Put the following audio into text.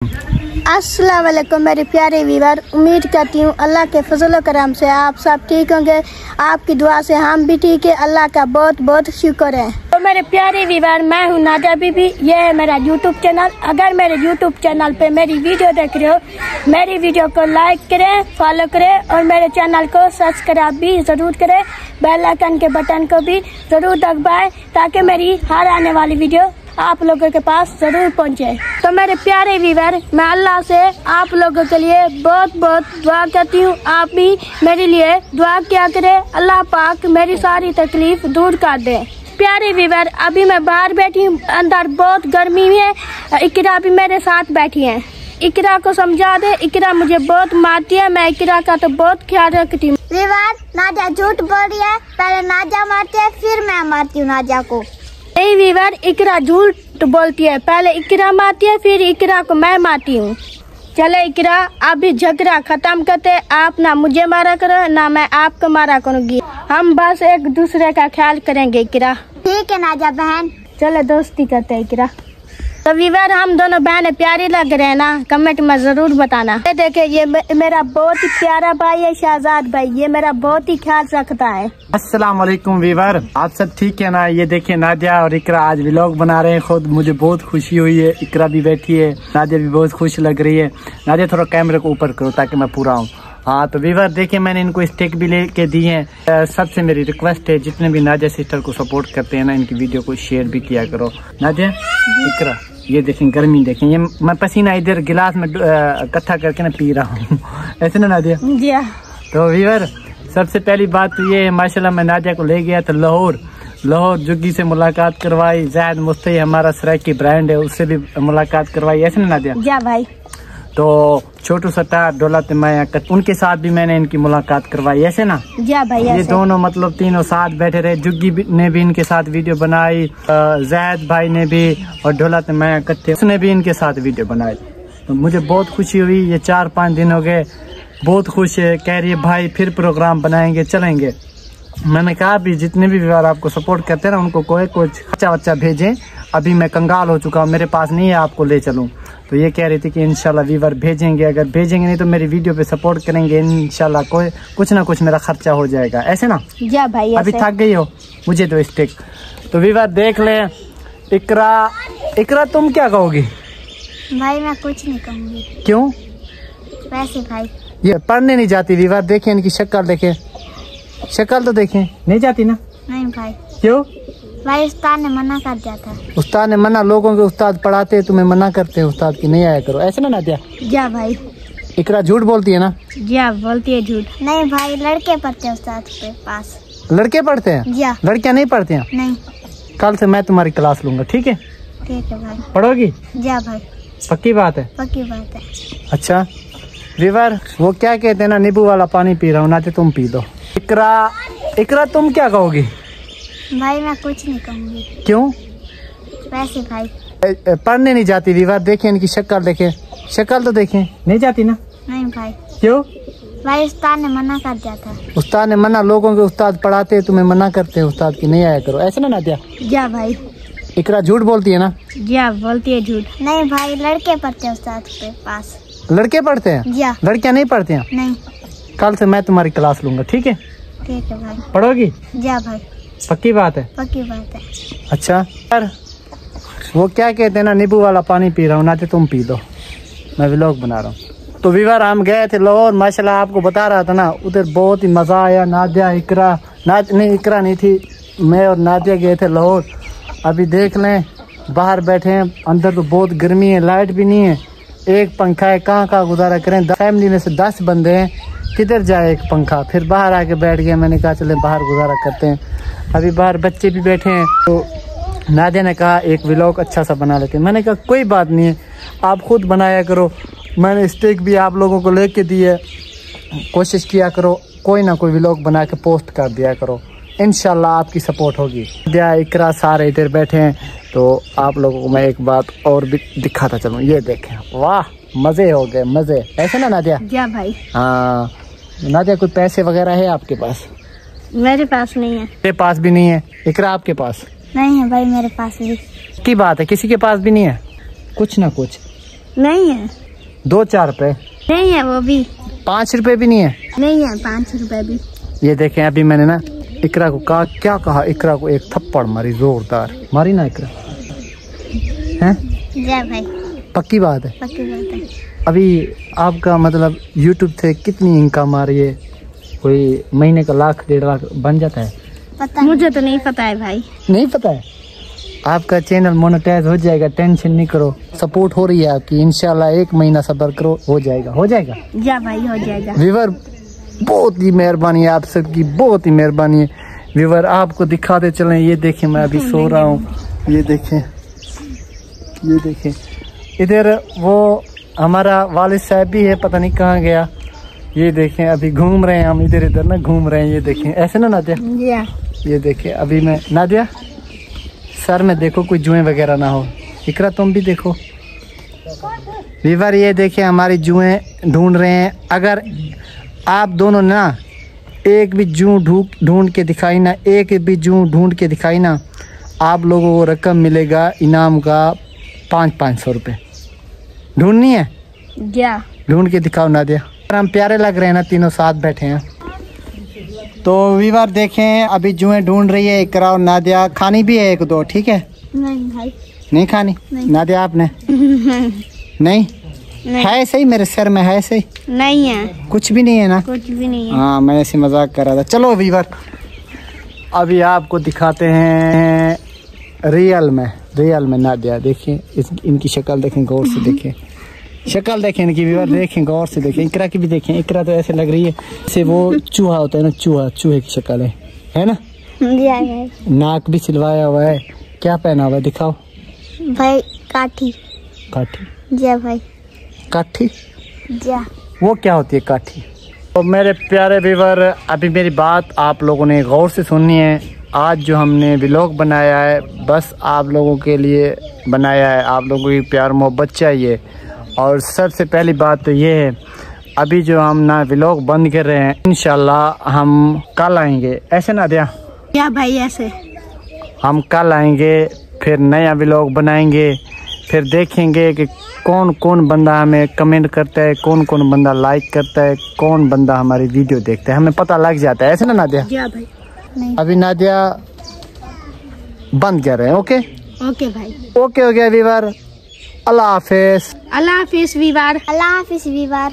अस्सलाम वालेकुम मेरे प्यारे व्यूअर, उम्मीद करती हूँ अल्लाह के फजल करम से आप सब ठीक होंगे। आपकी दुआ से हम भी ठीक है, अल्लाह का बहुत बहुत शुक्र है। तो मेरे प्यारे व्यूअर, मैं हूँ नादिया बीबी, ये है मेरा यूट्यूब चैनल। अगर मेरे यूट्यूब चैनल पे मेरी वीडियो देख रहे हो, मेरी वीडियो को लाइक करें, फॉलो करें और मेरे चैनल को सब्सक्राइब भी जरूर करें। बेल आइकन के बटन को भी जरूर दबाएं ताकि मेरी हर आने वाली वीडियो आप लोगों के पास जरूर पहुंचे। तो मेरे प्यारे व्यूअर, मैं अल्लाह से आप लोगों के लिए बहुत बहुत दुआ करती हूँ। आप भी मेरे लिए दुआ किया करें, अल्लाह पाक मेरी सारी तकलीफ दूर कर दे। प्यारे व्यूअर, अभी मैं बाहर बैठी हूँ, अंदर बहुत गर्मी है। इकरा भी मेरे साथ बैठी है। इकरा को समझा दे, इकरा मुझे बहुत मारती है, मैं इकरा का तो बहुत ख्याल रखती हूँ। व्यूअर, नादिया झूठ बोल रही है, पहले नादिया मारती है फिर मैं मारती हूँ नादिया को। नहीं व्यूअर, इकरा झूठ बोलती है, पहले इकरा मारती है फिर इकरा को मैं मारती हूँ। चले इकरा, अभी झगड़ा खत्म करते, आप ना मुझे मारा करो ना मैं आपको मारा करूँगी। हम बस एक दूसरे का ख्याल करेंगे इकरा। ठीक है नादिया बहन, चलो दोस्ती करते हैं इकरा। तो व्यूअर, हम दोनों बहनें प्यारी लग रहे हैं ना, कमेंट में जरूर बताना। ये देखे, ये मेरा बहुत ही प्यारा भाई है शहजाद भाई, ये मेरा बहुत ही ख्याल रखता है। अस्सलाम वालेकुम व्यूअर, आप सब ठीक है ना। ये देखिए नादिया और इकरा आज व्लॉग बना रहे हैं खुद, मुझे बहुत खुशी हुई है। इकरा भी बैठी है, नादिया भी बहुत खुश लग रही है। नादिया थोड़ा कैमरे को ऊपर करो ताकि मैं पूरा हूँ। हाँ तो व्यूअर देखिए, मैंने इनको स्टिक भी लेके दी है। सबसे मेरी रिक्वेस्ट है, जितने भी नादिया सिस्टर को सपोर्ट करते हैं ना, इनकी वीडियो को शेयर भी किया करो। नादिया, इकरा, ये देखें गर्मी देखें, ये मैं पसीना इधर गिलास में इकट्ठा करके ना पी रहा हूँ ऐसे ना नादिया जी। तो व्यूअर, सबसे पहली बात तो ये है, माशाल्लाह मैं नादिया को ले गया था लाहौर जुग्गी से मुलाकात करवाई। ज़ाहिद मुस्तई हमारा सराइकी ब्रांड है, उससे भी मुलाकात करवाई, ऐसे ना नादिया? जा भाई। तो छोटू सट्टा दौलत माया उनके साथ भी मैंने इनकी मुलाकात करवाई, ऐसे ना? जा भाई। ये दोनों मतलब तीनों साथ बैठे रहे। जुग्गी ने भी इनके साथ वीडियो बनाई, ज़ाहिद भाई ने भी, और दौलत माया इकट्ठे उसने भी इनके साथ वीडियो बनाई। तो मुझे बहुत खुशी हुई। ये 4-5 दिन हो गए, बहुत खुश है। कह रही है भाई फिर प्रोग्राम बनाएंगे, चलेंगे। मैंने कहा भी जितने भी व्यूअर आपको सपोर्ट करते हैं ना, उनको कोई कुछ खर्चा वच्चा भेजें। अभी मैं कंगाल हो चुका हूँ, मेरे पास नहीं है आपको ले चलूँ। तो ये कह रही थी कि इंशाल्लाह व्यूअर भेजेंगे, अगर भेजेंगे नहीं तो मेरी वीडियो पे सपोर्ट करेंगे, इंशाल्लाह कोई कुछ ना कुछ मेरा खर्चा हो जाएगा, ऐसे ना? जा भाई। अभी थक गई हो, मुझे तो स्टिक। तो व्यूअर देख ले, इकरा तुम क्या कहोगी? भाई मैं कुछ नहीं कहूँगी। क्यों? वैसे भाई ये पढ़ने नहीं जाती। व्यूअर देखें इनकी शक्ल, देखें शक्ल तो देखें, नहीं जाती ना? नहीं भाई। क्यों भाई? उस्ताद ने मना कर दिया था। उस्ताद ने मना? लोगों के उस्ताद पढ़ाते, तुम्हें मना करते हैं उस्ताद की नहीं आया करो, ऐसे ना नादिया? जा भाई। इकरा झूठ बोलती है ना? जा बोलती है झूठ। नहीं भाई, लड़के पढ़ते हैं उस्ताद के पास। लड़के पढ़ते हैं? जा। लड़कियां नहीं पढ़ती हैं? नहीं। कल से मैं तुम्हारी क्लास लूंगा, ठीक है? ठीक है भाई। पढ़ोगी? जा भाई। पक्की बात है? पक्की बात है। अच्छा व्यूअर, वो क्या कहते हैं ना, नींबू वाला पानी पी रहा हूँ ना, तो तुम पी दो। इकरा तुम क्या कहोगी? भाई मैं कुछ नहीं कहूँगी। क्यों? वैसे भाई पढ़ने नहीं जाती। व्यूअर देखें इनकी शक्ल, देखें शक्ल तो देखें, नहीं जाती ना? नहीं भाई। क्यों? भाई उस्ताद ने मना कर दिया था। उस्ताद ने मना? लोगों के उस्ताद पढ़ाते, तुम्हें मना करते हैं उस्ताद की नहीं आया करो, ऐसे ना नादिया? जा भाई। इकरा झूठ बोलती है ना? जा बोलती है झूठ। नहीं भाई, लड़के पढ़ते हैं उस्ताद के पास। लड़के पढ़ते हैं? जा। लड़कियां नहीं पढ़ती हैं? नहीं। कल से मैं तुम्हारी क्लास लूंगा, ठीक है? ठीक है भाई। पढ़ोगी? जा भाई। पक्की बात है? पक्की बात है। अच्छा यार, वो क्या कहते हैं ना, नींबू वाला पानी पी रहा हूँ ना, तो तुम पी दो, मैं व्लॉग बना रहा हूँ। तो व्यूअर हम गए थे लाहौर, माशाल्लाह आपको बता रहा था ना, उधर बहुत ही मज़ा आया। नादिया इकरा नहीं, इकरा नहीं थी, मैं और नादिया गए थे लाहौर। अभी देख लें बाहर बैठे हैं, अंदर तो बहुत गर्मी है, लाइट भी नहीं है, एक पंखा है, कहाँ गुजारा करें। फैमिली में से 10 बंदे हैं, किधर जाए एक पंखा। फिर बाहर आके बैठ गए, मैंने कहा चले बाहर गुजारा करते हैं। अभी बाहर बच्चे भी बैठे हैं, तो नादिया ने कहा एक व्लॉग अच्छा सा बना लेते हैं। मैंने कहा कोई बात नहीं है, आप खुद बनाया करो। मैंने स्टिक भी आप लोगों को लेके दी है, कोशिश किया करो कोई ना कोई व्लॉग बना के पोस्ट कर दिया करो, इंशाल्लाह आपकी सपोर्ट होगी। नादिया इकरा सारे इधर बैठे हैं, तो आप लोगों को मैं एक बात और भी दिखाता चलूँ। ये देखें, वाह मजे हो गए मजे, ऐसे ना नादिया? जा भाई। हाँ नादिया, कोई पैसे वगैरह है आपके पास? मेरे पास नहीं है। मेरे पास भी नहीं है। इकरा आपके पास? नहीं है भाई, मेरे पास भी। की बात है, किसी के पास भी नहीं है? कुछ ना कुछ नहीं है। 2-4 रुपए नहीं है वो भी। 5 रुपए भी नहीं है। नहीं है 5 रुपए भी। ये देखें अभी मैंने ना इकरा को कहा, क्या कहा, इकरा को एक थप्पड़ मारी, जोरदार मारी ना इकरा, हैं? जय भाई। पक्की बात है। पक्की बात है। अभी आपका मतलब YouTube से कितनी इनकम आ रही है? कोई महीने का 1-1.5 लाख बन जाता है? पता मुझे तो नहीं पता है भाई। नहीं पता है? आपका चैनल मोनेटाइज हो जाएगा, टेंशन नहीं करो, सपोर्ट हो रही है आपकी, इंशाल्लाह 1 महीना सब्र करो, हो जाएगा, हो जाएगा। जा भाई हो जाएगा। व्यूअर बहुत ही मेहरबानी है आप सबकी, बहुत ही मेहरबानी है व्यूअर। आपको दिखाते चलें, ये देखें मैं अभी सो रहा हूँ, ये देखें, ये देखें। इधर वो हमारा वालिद साहब भी है, पता नहीं कहाँ गया। ये देखें अभी घूम रहे हैं हम इधर इधर ना, घूम रहे हैं। ये देखें ऐसे ना नादिया, ये देखें अभी मैं, नादिया सर में देखो कोई जुएं वगैरह ना हो। इकरा तुम भी देखो व्यूअर, ये देखें हमारी जुएं ढूंढ रहे हैं। अगर आप दोनों ना एक भी जू ढूंढ के दिखाई ना, एक भी जू ढूंढ के दिखाई ना, आप लोगों को रकम मिलेगा इनाम का 500-500 रुपये। ढूंढनी है? ढूंढ के दिखाओ नादिया। हम प्यारे लग रहे हैं ना, तीनों साथ बैठे हैं। तो व्यूअर देखें अभी जुएं ढूंढ रही है इकरा और नादिया। खानी भी है 1-2, ठीक है? नहीं भाई। नहीं खानी? नादिया आपने? नहीं है सही, मेरे सर में है सही। नहीं है, कुछ भी नहीं है ना? कुछ भी नहीं है। हाँ मैं ऐसे मजाक कर रहा था। चलो व्यूअर अभी आपको दिखाते हैं रियल में नादिया। देखिए इनकी शक्ल देखें, गौर से देखें, शक्ल देखें इनकी व्यूअर, देखें गौर से देखें। इकरा की भी देखें, इकरा तो ऐसे लग रही है जैसे वो चूहा होता है ना, चूहे की शक्ल है ना? नाक भी सिलवाया हुआ है। क्या पहना हुआ है दिखाओ भाई। काठी। जय भाई। काठी? जय। वो क्या होती है काठी? तो मेरे प्यारे व्यूअर अभी मेरी बात आप लोगों ने गौर से सुननी है। आज जो हमने व्लॉग बनाया है बस आप लोगों के लिए बनाया है, आप लोगों की प्यार मोहब्बत चाहिए। और सबसे पहली बात तो ये है, अभी जो हम ना व्लॉग बंद कर रहे हैं, इंशाल्लाह हम कल आएंगे। ऐसे ना दिया क्या भाई? ऐसे हम कल आएंगे, फिर नया व्लॉग बनाएंगे, फिर देखेंगे कि कौन कौन बंदा हमें कमेंट करता है, कौन कौन बंदा लाइक करता है, कौन बंदा हमारी वीडियो देखता है, हमें पता लग जाता है। ऐसे ना नादिया? भाई। नहीं। अभी नादिया बंद कर रहे हैं। ओके भाई। ओके हो गया व्यूअर। अल्लाह हाफिज। अल्लाह हाफिज व्यूअर। अल्लाह हाफिज व्यूअर।